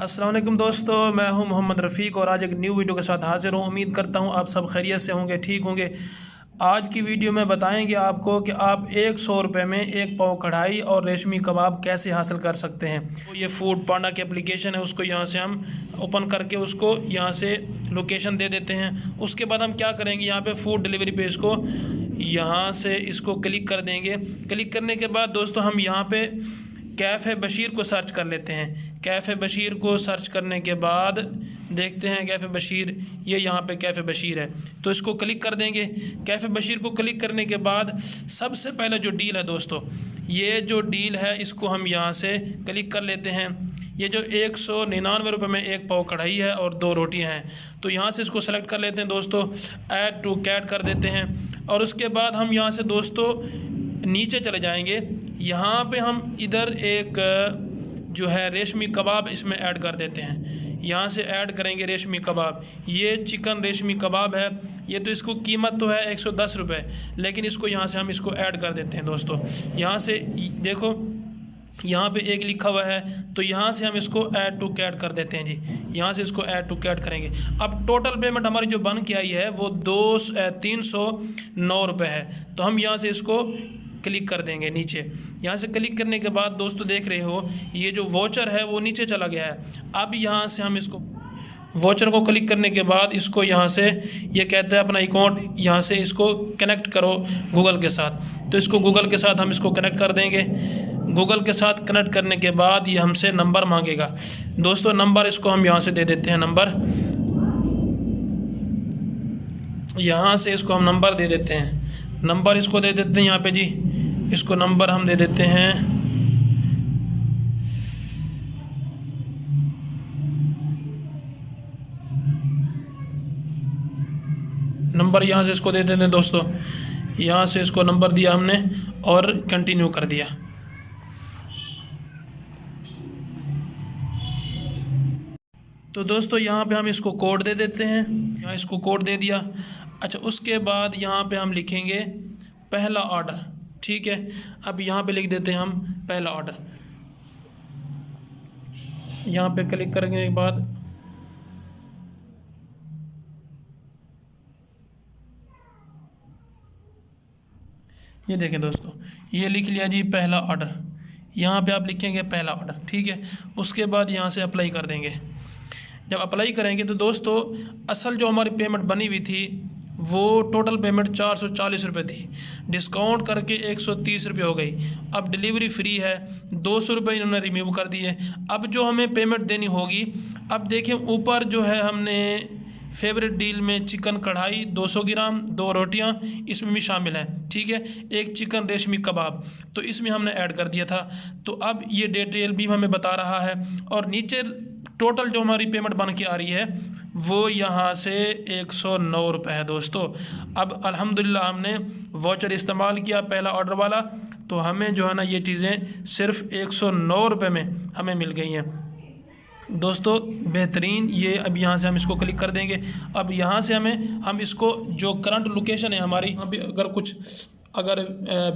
अस्सलाम वालेकुम दोस्तों, मैं हूं मोहम्मद रफ़ीक और आज एक न्यू वीडियो के साथ हाजिर हूं। उम्मीद करता हूं आप सब खैरियत से होंगे, ठीक होंगे। आज की वीडियो में बताएंगे आपको कि आप 100 रुपये में एक पाव कढ़ाई और रेशमी कबाब कैसे हासिल कर सकते हैं। तो ये फूड पांडा की एप्लीकेशन है, उसको यहाँ से हम ओपन करके उसको यहाँ से लोकेशन दे देते हैं। उसके बाद हम क्या करेंगे, यहाँ पे फूड डिलीवरी पे इसको यहाँ से इसको क्लिक कर देंगे। क्लिक करने के बाद दोस्तों हम यहाँ पे कैफ़े बशीर को सर्च कर लेते हैं। कैफ़े बशीर को सर्च करने के बाद देखते हैं कैफ़े बशीर, ये यहाँ पे कैफ़े बशीर है, तो इसको क्लिक कर देंगे। कैफ़े बशीर को क्लिक करने के बाद सबसे पहले जो डील है दोस्तों, ये जो डील है इसको हम यहाँ से क्लिक कर लेते हैं। ये जो 199 रुपये में एक पाव कढ़ाई है और 2 रोटियां हैं, तो यहाँ से इसको सेलेक्ट कर लेते हैं दोस्तों। ऐड टू कैट कर देते हैं और उसके बाद हम यहाँ से दोस्तों नीचे चले जाएंगे। यहाँ पे हम इधर एक जो है रेशमी कबाब इसमें ऐड कर देते हैं। यहाँ से ऐड करेंगे रेशमी कबाब। ये चिकन रेशमी कबाब है, ये तो इसको कीमत तो है 110 रुपये, लेकिन इसको यहाँ से हम इसको ऐड कर देते हैं दोस्तों। यहाँ से देखो यहाँ पे एक लिखा हुआ है, तो यहाँ से हम इसको ऐड टू कैट कर देते हैं जी। यहाँ से इसको ऐड टू कैट करेंगे। अब टोटल पेमेंट हमारी जो बन के आई है वो 309 रुपये है, तो हम यहाँ से इसको क्लिक कर देंगे नीचे। यहाँ से क्लिक करने के बाद दोस्तों देख रहे हो ये जो वोचर है वो नीचे चला गया है। अब यहाँ से हम इसको वोचर को क्लिक करने के बाद इसको यहाँ से ये कहता है अपना अकाउंट यहाँ से इसको कनेक्ट करो गूगल के साथ, तो इसको गूगल के साथ हम इसको कनेक्ट कर देंगे। गूगल के साथ कनेक्ट करने के बाद ये हमसे नंबर मांगेगा दोस्तों। नंबर इसको हम यहाँ से दे देते हैं। नंबर यहाँ से इसको हम नंबर दे देते हैं। नंबर इसको दे देते हैं यहाँ पे जी, इसको नंबर हम दे देते हैं। नंबर यहाँ से इसको दे देते हैं दोस्तों। यहाँ से इसको नंबर दिया हमने और कंटिन्यू कर दिया। तो दोस्तों यहाँ पे हम इसको कोड दे देते हैं। यहाँ इसको कोड दे दिया। अच्छा, उसके बाद यहाँ पे हम लिखेंगे पहला ऑर्डर, ठीक है। अब यहाँ पे लिख देते हैं हम पहला ऑर्डर। यहाँ पे क्लिक करने के बाद ये देखें दोस्तों, ये लिख लिया जी पहला ऑर्डर। यहाँ पे आप लिखेंगे पहला ऑर्डर, ठीक है। उसके बाद यहाँ से अप्लाई कर देंगे। जब अप्लाई करेंगे तो दोस्तों असल जो हमारी पेमेंट बनी हुई थी वो टोटल पेमेंट 440 रुपये थी, डिस्काउंट करके 130 रुपये हो गई। अब डिलीवरी फ्री है, 200 रुपये इन्होंने रिमूव कर दिए। अब जो हमें पेमेंट देनी होगी, अब देखें ऊपर जो है हमने फेवरेट डील में चिकन कढ़ाई 200 ग्राम, 2 रोटियां इसमें भी शामिल है, ठीक है। एक चिकन रेशमी कबाब तो इसमें हमने ऐड कर दिया था। तो अब ये डिटेल भी हमें बता रहा है और नीचे टोटल जो हमारी पेमेंट बन के आ रही है वो यहाँ से 109 रुपये है दोस्तों। अब अल्हम्दुलिल्लाह हमने वोचर इस्तेमाल किया पहला ऑर्डर वाला, तो हमें जो है ना ये चीज़ें सिर्फ 109 रुपये में हमें मिल गई हैं दोस्तों। बेहतरीन। ये अब यहाँ से हम इसको क्लिक कर देंगे। अब यहाँ से हम इसको जो करंट लोकेशन है हमारी, यहाँ पे अगर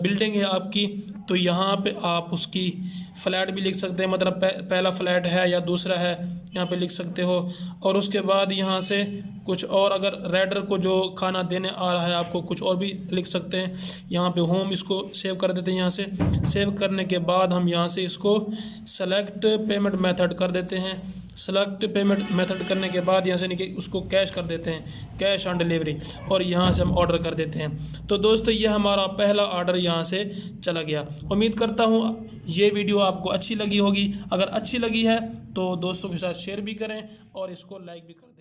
बिल्डिंग है आपकी, तो यहाँ पे आप उसकी फ़्लैट भी लिख सकते हैं, मतलब पहला फ़्लैट है या दूसरा है, यहाँ पे लिख सकते हो। और उसके बाद यहाँ से कुछ और अगर राइडर को जो खाना देने आ रहा है आपको कुछ और भी लिख सकते हैं। यहाँ पे होम इसको सेव कर देते हैं। यहाँ से सेव करने के बाद हम यहाँ से इसको सेलेक्ट पेमेंट मेथड कर देते हैं। सेलेक्ट पेमेंट मेथड करने के बाद यहाँ से उसको कैश कर देते हैं, कैश ऑन डिलीवरी, और यहाँ से हम ऑर्डर कर देते हैं। तो दोस्तों ये हमारा पहला ऑर्डर यहाँ से चला गया। उम्मीद करता हूँ ये वीडियो आपको अच्छी लगी होगी। अगर अच्छी लगी है तो दोस्तों के साथ शेयर भी करें और इसको लाइक भी करें।